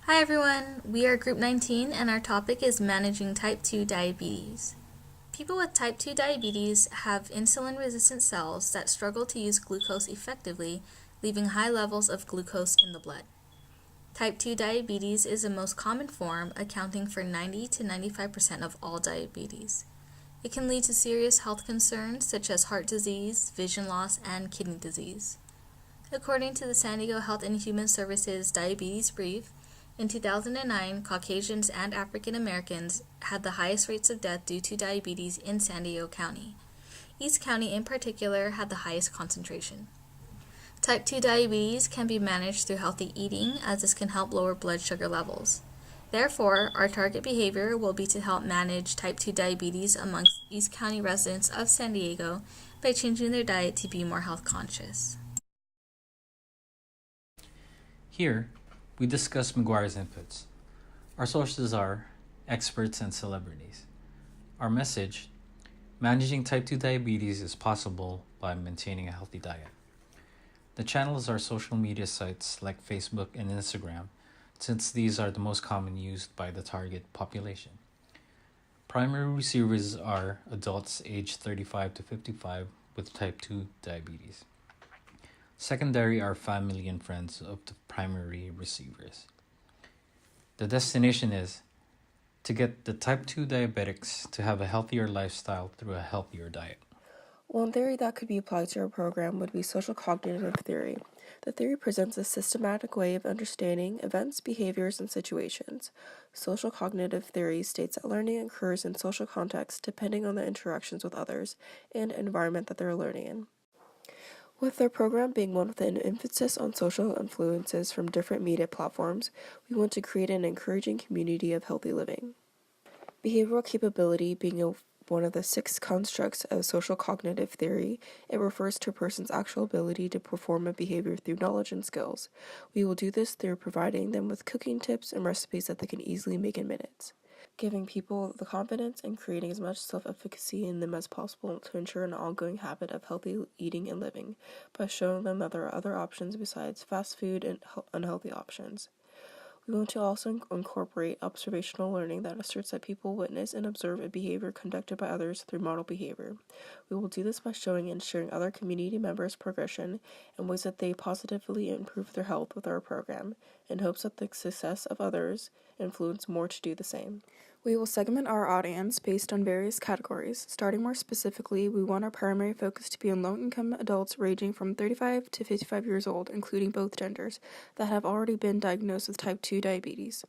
Hi everyone, we are Group 19 and our topic is managing type 2 diabetes. People with type 2 diabetes have insulin-resistant cells that struggle to use glucose effectively, leaving high levels of glucose in the blood. Type 2 diabetes is the most common form, accounting for 90 to 95% of all diabetes. It can lead to serious health concerns such as heart disease, vision loss, and kidney disease. According to the San Diego Health and Human Services Diabetes Brief, in 2009, Caucasians and African Americans had the highest rates of death due to diabetes in San Diego County. East County in particular had the highest concentration. Type 2 diabetes can be managed through healthy eating, as this can help lower blood sugar levels. Therefore, our target behavior will be to help manage type 2 diabetes amongst East County residents of San Diego by changing their diet to be more health conscious. Here, we discuss McGuire's inputs. Our sources are experts and celebrities. Our message: managing type 2 diabetes is possible by maintaining a healthy diet. The channels are social media sites like Facebook and Instagram, since these are the most common used by the target population. Primary receivers are adults aged 35 to 55 with type 2 diabetes. Secondary are family and friends of the primary receivers. The destination is to get the type 2 diabetics to have a healthier lifestyle through a healthier diet. One theory that could be applied to our program would be social cognitive theory. The theory presents a systematic way of understanding events, behaviors, and situations. Social cognitive theory states that learning occurs in social contexts depending on the interactions with others and environment that they're learning in. With our program being one with an emphasis on social influences from different media platforms, we want to create an encouraging community of healthy living. Behavioral capability being one of the 6 constructs of social cognitive theory, it refers to a person's actual ability to perform a behavior through knowledge and skills. We will do this through providing them with cooking tips and recipes that they can easily make in minutes, giving people the confidence and creating as much self-efficacy in them as possible to ensure an ongoing habit of healthy eating and living by showing them that there are other options besides fast food and unhealthy options. We want to also incorporate observational learning that asserts that people witness and observe a behavior conducted by others through model behavior. We will do this by showing and sharing other community members' progression and ways that they positively improve their health with our program, in hopes that the success of others influence more to do the same. We will segment our audience based on various categories. Starting more specifically, we want our primary focus to be on low-income adults ranging from 35 to 55 years old, including both genders, that have already been diagnosed with type 2 diabetes.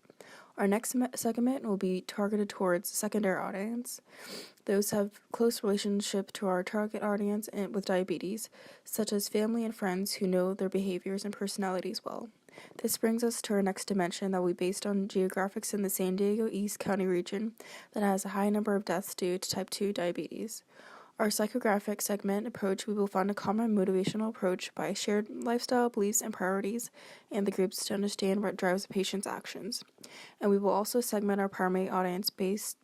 Our next segment will be targeted towards secondary audience. Those have close relationship to our target audience and with diabetes, such as family and friends who know their behaviors and personalities well. This brings us to our next dimension that will be based on geographics in the San Diego East County region that has a high number of deaths due to type 2 diabetes. Our psychographic segment approach, we will find a common motivational approach by shared lifestyle, beliefs, and priorities, and the groups to understand what drives a patient's actions. And we will also segment our primary audience based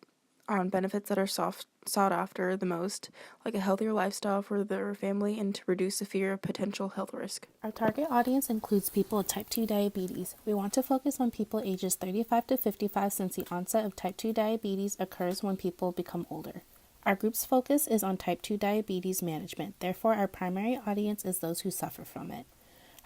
on benefits that are sought after the most, like a healthier lifestyle for their family and to reduce the fear of potential health risk. Our target audience includes people with type 2 diabetes. We want to focus on people ages 35 to 55 since the onset of type 2 diabetes occurs when people become older. Our group's focus is on type 2 diabetes management. Therefore, our primary audience is those who suffer from it.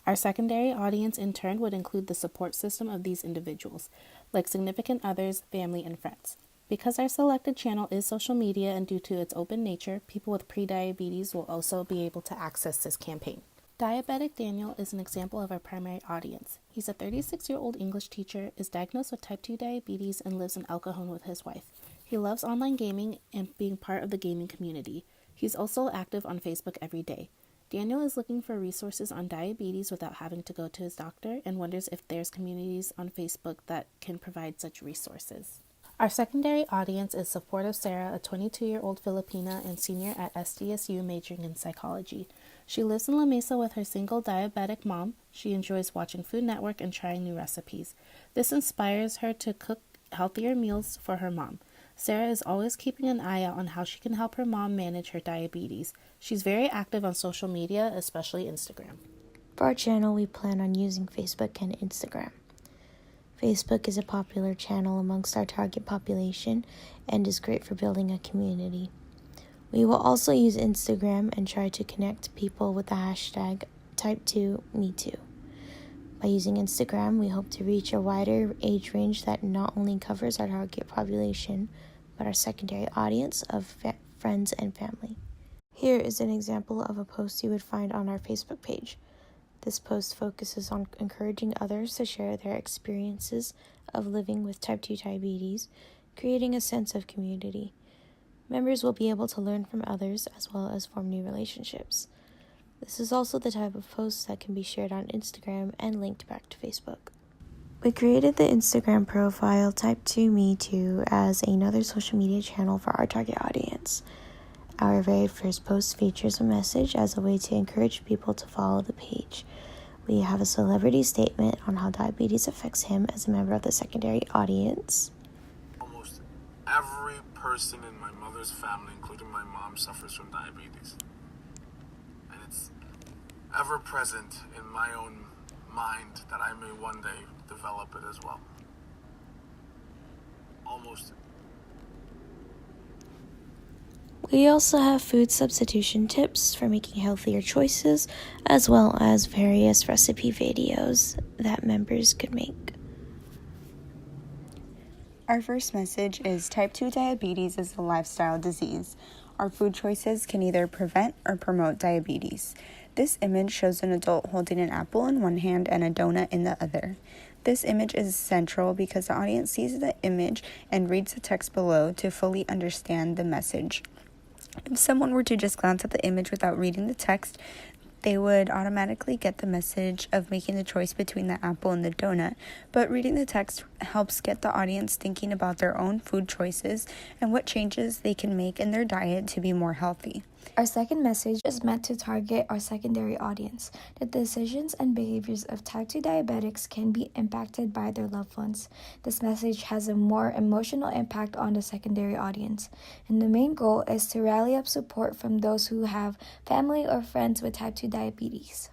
Our secondary audience in turn would include the support system of these individuals, like significant others, family, and friends. Because our selected channel is social media and due to its open nature, people with prediabetes will also be able to access this campaign. Diabetic Daniel is an example of our primary audience. He's a 36-year-old English teacher, is diagnosed with type 2 diabetes, and lives in El Cajon with his wife. He loves online gaming and being part of the gaming community. He's also active on Facebook every day. Daniel is looking for resources on diabetes without having to go to his doctor and wonders if there's communities on Facebook that can provide such resources. Our secondary audience is supportive Sarah, a 22-year-old Filipina and senior at SDSU majoring in psychology. She lives in La Mesa with her single diabetic mom. She enjoys watching Food Network and trying new recipes. This inspires her to cook healthier meals for her mom. Sarah is always keeping an eye out on how she can help her mom manage her diabetes. She's very active on social media, especially Instagram. For our channel, we plan on using Facebook and Instagram. Facebook is a popular channel amongst our target population and is great for building a community. We will also use Instagram and try to connect people with the hashtag Type2MeToo. By using Instagram, we hope to reach a wider age range that not only covers our target population, but our secondary audience of friends and family. Here is an example of a post you would find on our Facebook page. This post focuses on encouraging others to share their experiences of living with type 2 diabetes, creating a sense of community. Members will be able to learn from others as well as form new relationships. This is also the type of post that can be shared on Instagram and linked back to Facebook. We created the Instagram profile Type2MeToo as another social media channel for our target audience. Our very first post features a message as a way to encourage people to follow the page. We have a celebrity statement on how diabetes affects him as a member of the secondary audience. Almost every person in my mother's family, including my mom, suffers from diabetes. And it's ever present in my own mind that I may one day develop it as well. Almost. We also have food substitution tips for making healthier choices, as well as various recipe videos that members could make. Our first message is type 2 diabetes is a lifestyle disease. Our food choices can either prevent or promote diabetes. This image shows an adult holding an apple in one hand and a donut in the other. This image is central because the audience sees the image and reads the text below to fully understand the message. If someone were to just glance at the image without reading the text, they would automatically get the message of making the choice between the apple and the donut, but reading the text helps get the audience thinking about their own food choices and what changes they can make in their diet to be more healthy. Our second message is meant to target our secondary audience. The decisions and behaviors of type 2 diabetics can be impacted by their loved ones. This message has a more emotional impact on the secondary audience, and the main goal is to rally up support from those who have family or friends with type 2 diabetes.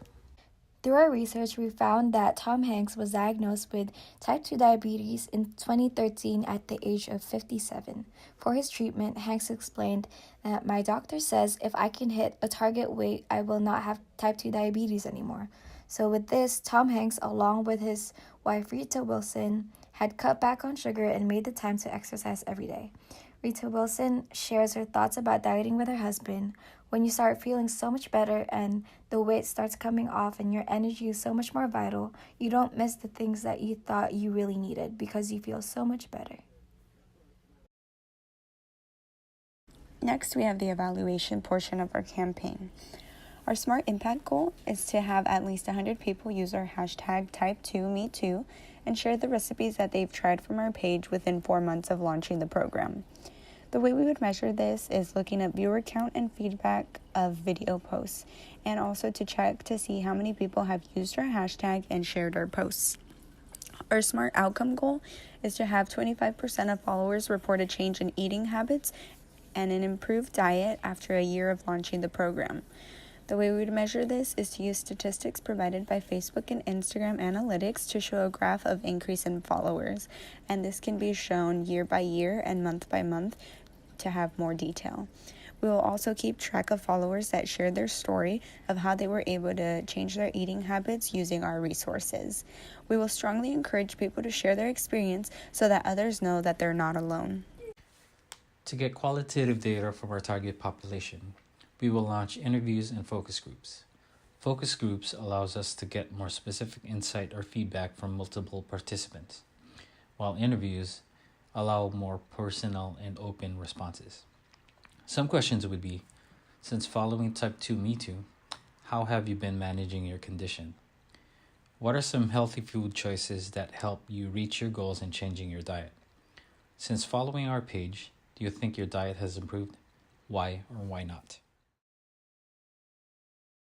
Through our research, we found that Tom Hanks was diagnosed with type 2 diabetes in 2013 at the age of 57. For his treatment, Hanks explained that my doctor says if I can hit a target weight, I will not have type 2 diabetes anymore. So with this, Tom Hanks, along with his wife Rita Wilson, had cut back on sugar and made the time to exercise every day. Rita Wilson shares her thoughts about dieting with her husband. When you start feeling so much better and the weight starts coming off and your energy is so much more vital, you don't miss the things that you thought you really needed because you feel so much better. Next, we have the evaluation portion of our campaign. Our SMART impact goal is to have at least 100 people use our hashtag Type2MeToo and share the recipes that they've tried from our page within 4 months of launching the program. The way we would measure this is looking at viewer count and feedback of video posts, and also to check to see how many people have used our hashtag and shared our posts. Our SMART outcome goal is to have 25% of followers report a change in eating habits and an improved diet after a year of launching the program. The way we would measure this is to use statistics provided by Facebook and Instagram Analytics to show a graph of increase in followers, and this can be shown year by year and month by month to have more detail. We will also keep track of followers that share their story of how they were able to change their eating habits using our resources. We will strongly encourage people to share their experience so that others know that they're not alone. To get qualitative data from our target population, we will launch interviews and focus groups. Focus groups allows us to get more specific insight or feedback from multiple participants, while interviews allow more personal and open responses. Some questions would be, since following Type2MeToo, how have you been managing your condition? What are some healthy food choices that help you reach your goals in changing your diet? Since following our page, do you think your diet has improved? Why or why not?